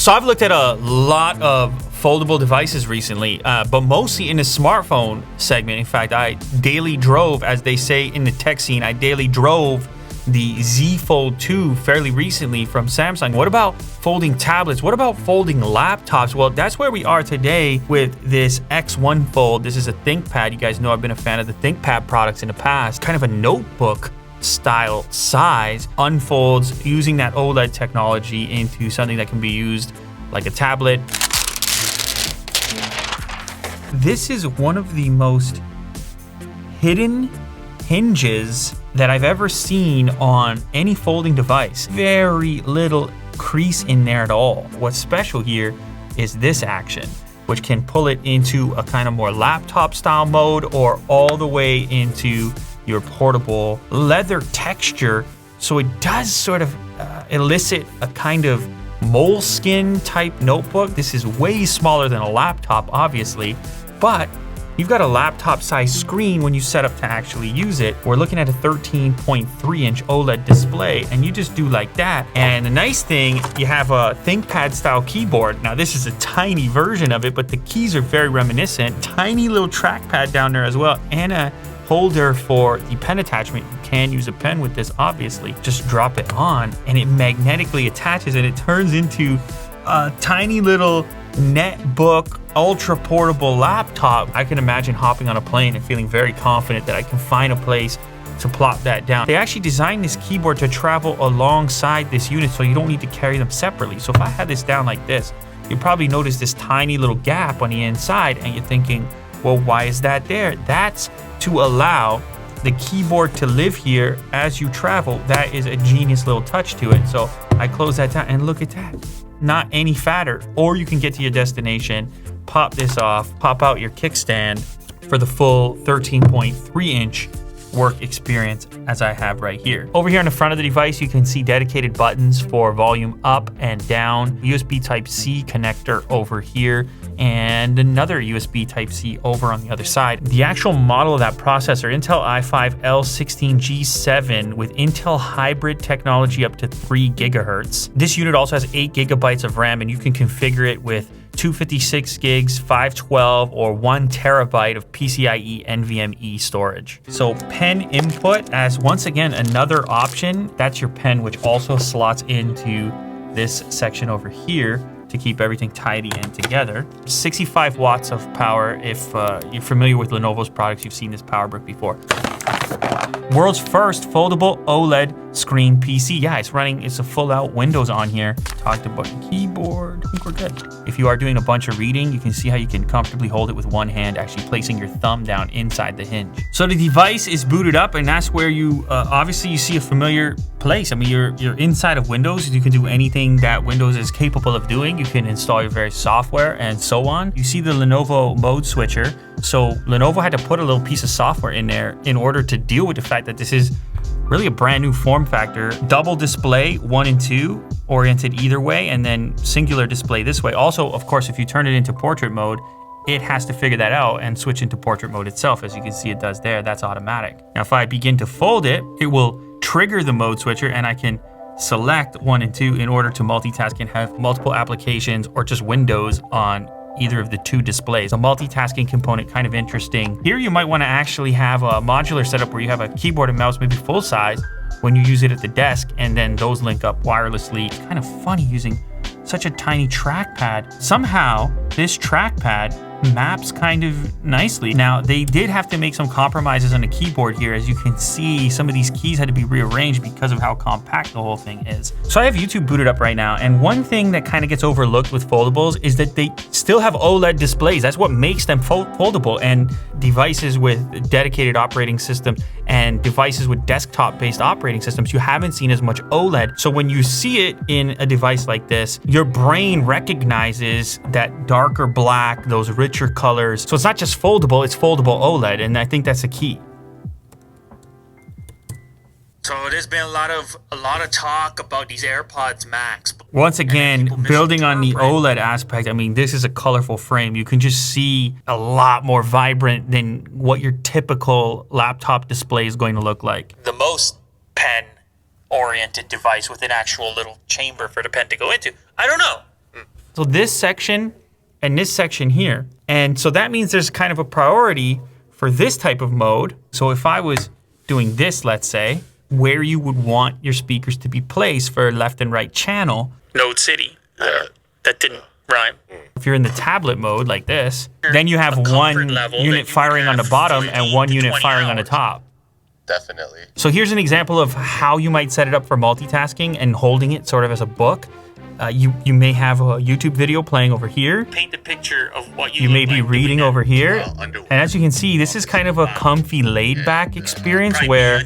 So I've looked at a lot of foldable devices recently, but mostly in the smartphone segment. In fact, I daily drove, as they say in the tech scene, I daily drove the Z Fold 2 fairly recently from Samsung. What about folding tablets? What about folding laptops? Well, that's where we are today with this X1 Fold. This is a ThinkPad. You guys know I've been a fan of the ThinkPad products in the past. Kind of a notebook style size, unfolds using that OLED technology into something that can be used like a tablet. This is one of the most hidden hinges that I've ever seen on any folding device. Very little crease in there at all. What's special here is this action, which can pull it into a kind of more laptop style mode or all the way into your portable leather texture. So it does sort of elicit a kind of moleskin type notebook. This is way smaller than a laptop, obviously, but you've got a laptop size screen when you set up to actually use it. We're looking at a 13.3 inch OLED display, and you just do like that. And the nice thing, you have a ThinkPad style keyboard. Now this is a tiny version of it, but the keys are very reminiscent. Tiny little trackpad down there as well, and a holder for the pen attachment. You can use a pen with this, obviously. Just drop it on and it magnetically attaches and it turns into a tiny little netbook, ultra portable laptop. I can imagine hopping on a plane and feeling very confident that I can find a place to plop that down. They actually designed this keyboard to travel alongside this unit, so you don't need to carry them separately. So if I had this down like this, you'd probably notice this tiny little gap on the inside and you're thinking, well, why is that there? That's to allow the keyboard to live here as you travel. That is a genius little touch to it. So I close that down and look at that. Not any fatter. Or you can get to your destination, pop this off, pop out your kickstand for the full 13.3 inch work experience as I have right here. Over here on the front of the device, you can see dedicated buttons for volume up and down, USB Type-C connector over here, and another USB Type-C over on the other side. The actual model of that processor, Intel i5-L16G7 with Intel hybrid technology up to 3 gigahertz. This unit also has 8 gigabytes of RAM, and you can configure it with 256 gigs, 512, or 1 terabyte of PCIe NVMe storage. So pen input as once again another option. That's your pen, which also slots into this section over here to keep everything tidy and together. 65 watts of power. If you're familiar with Lenovo's products, you've seen this power brick before. World's first foldable OLED screen PC. Yeah, it's a full out Windows on here. Talked about the keyboard. I think we're good. If you are doing a bunch of reading, you can see how you can comfortably hold it with one hand, actually placing your thumb down inside the hinge. So the device is booted up, and that's where you obviously you see a familiar place. I mean, you're inside of Windows. You can do anything that Windows is capable of doing. You can install your various software and so on. You see the Lenovo mode switcher. So Lenovo had to put a little piece of software in there in order to deal with the fact that this is really a brand new form factor. Double display, 1 and 2, oriented either way, and then singular display this way. Also, of course, if you turn it into portrait mode, it has to figure that out and switch into portrait mode itself. As you can see, it does there. That's automatic. Now, if I begin to fold it, it will trigger the mode switcher, and I can select 1 and 2 in order to multitask and have multiple applications or just windows on either of the two displays. The multitasking component, kind of interesting. Here you might want to actually have a modular setup where you have a keyboard and mouse, maybe full size, when you use it at the desk, and then those link up wirelessly. It's kind of funny using such a tiny trackpad. Somehow, this trackpad maps kind of nicely. Now, they did have to make some compromises on the keyboard here. As you can see, some of these keys had to be rearranged because of how compact the whole thing is. So I have YouTube booted up right now, and one thing that kind of gets overlooked with foldables is that they still have OLED displays. That's what makes them foldable, and devices with dedicated operating systems and devices with desktop-based operating systems, you haven't seen as much OLED. So when you see it in a device like this, your brain recognizes that darker black, those richer colors. So it's not just foldable, it's foldable OLED, and I think that's the key. So there's been a lot of talk about these AirPods Max. Once again, building on the OLED aspect, I mean, this is a colorful frame. You can just see a lot more vibrant than what your typical laptop display is going to look like. The most pen-oriented device with an actual little chamber for the pen to go into. I don't know. So this section and this section here. And so that means there's kind of a priority for this type of mode. So if I was doing this, let's say, where you would want your speakers to be placed for left and right channel. Node City. That didn't rhyme. If you're in the tablet mode like this, then you have one unit firing on the bottom and one unit firing on the top. Definitely. So here's an example of how you might set it up for multitasking and holding it sort of as a book. You may have a YouTube video playing over here. Paint the picture of what you may be reading over here. And as you can see, this is kind of a comfy laid back experience where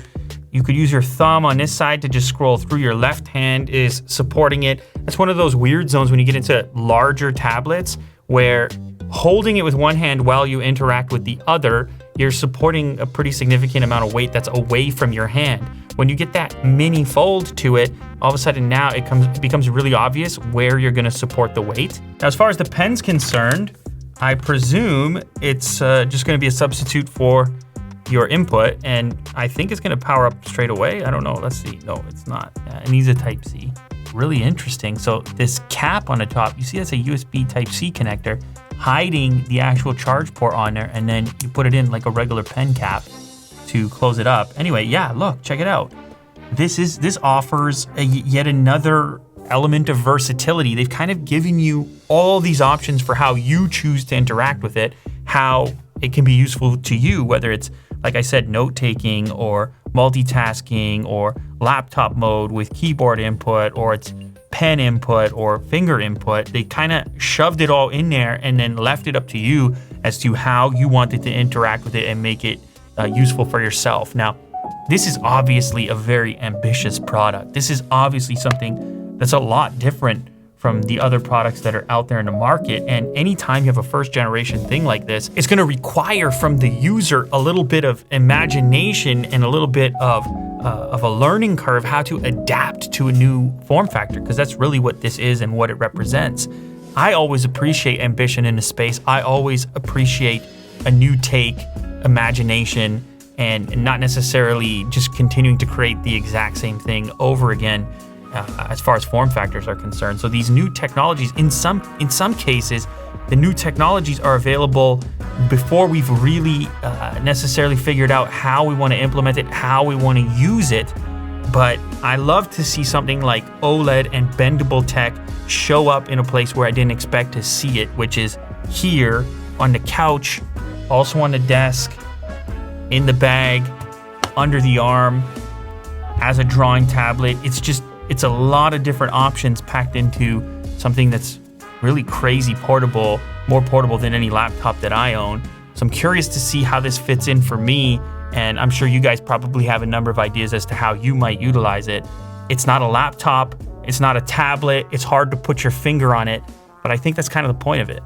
you could use your thumb on this side to just scroll through. Your left hand is supporting it. That's one of those weird zones when you get into larger tablets where holding it with one hand while you interact with the other, you're supporting a pretty significant amount of weight that's away from your hand. When you get that mini fold to it, all of a sudden now it becomes really obvious where you're gonna support the weight. Now, as far as the pen's concerned, I presume it's just gonna be a substitute for your input, and I think it's gonna power up straight away. I don't know, let's see. No, it's not. It needs a Type-C. Really interesting. So this cap on the top, you see that's a USB Type-C connector, hiding the actual charge port on there, and then you put it in like a regular pen cap to close it up. Anyway, yeah, look, check it out. This offers yet another element of versatility. They've kind of given you all these options for how you choose to interact with it, how it can be useful to you, whether it's, like I said, note-taking or multitasking or laptop mode with keyboard input, or it's pen input or finger input. They kind of shoved it all in there and then left it up to you as to how you wanted to interact with it and make it useful for yourself. Now, this is obviously a very ambitious product. This is obviously something that's a lot different from the other products that are out there in the market. And anytime you have a first generation thing like this, it's gonna require from the user a little bit of imagination and a little bit of a learning curve how to adapt to a new form factor, because that's really what this is and what it represents. I always appreciate ambition in the space. I always appreciate a new take, imagination, and not necessarily just continuing to create the exact same thing over again. As far as form factors are concerned. So these new technologies, in some cases, the new technologies are available before we've really necessarily figured out how we want to implement it, how we want to use it. But I love to see something like OLED and bendable tech show up in a place where I didn't expect to see it, which is here on the couch, also on the desk, in the bag, under the arm, as a drawing tablet. It's a lot of different options packed into something that's really crazy portable, more portable than any laptop that I own. So I'm curious to see how this fits in for me, and I'm sure you guys probably have a number of ideas as to how you might utilize it. It's not a laptop, it's not a tablet, it's hard to put your finger on it, but I think that's kind of the point of it.